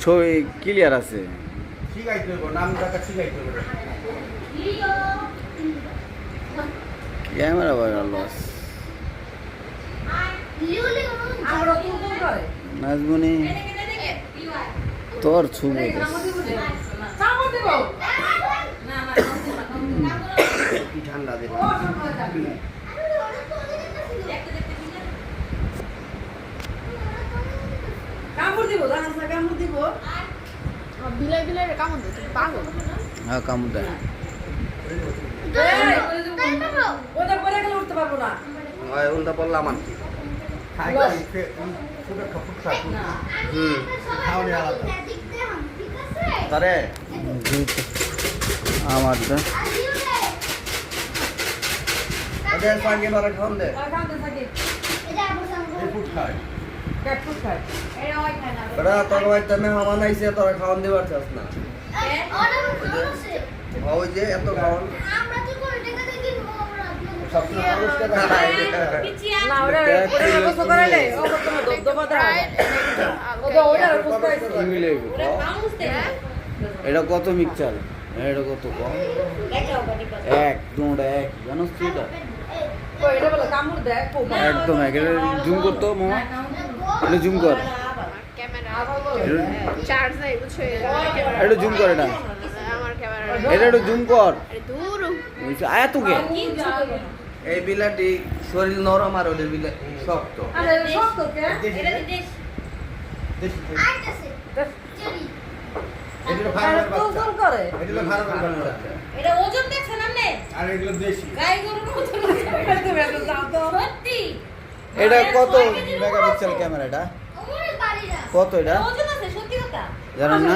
ছবি ক্লিয়ার আছে। Camera loss নাজমনি তোর ছবি ঠান্ডা দিন কামড় দিব কামড় দিব বিলাই বিলাই কামড় দিতে পাগল হ্যাঁ কামড় দেয় ওটা পরে গেলে উঠতে পারবো না উল্টা পড়লাম আর কি তারে আমার খাওয়ান দে মেহমান আইছে তোরা খাওয়ান দিবার চাস না ওই যে এত খাওয়ান এটা কত মিক্সচার এটা কত কম এক তোমরা এক জানোস তুই এটা একদম এক এটা জুম করতো মামা এটা জুম কর এটা জুম কর এটা এটা একটু জুম কর আয়া তোকে এই বিলাটি শরীর নরম আর ওদের বিলাটি শক্ত এটা কত মেগাপিক্সেল ক্যামেরা এটা কত এটা জানেন না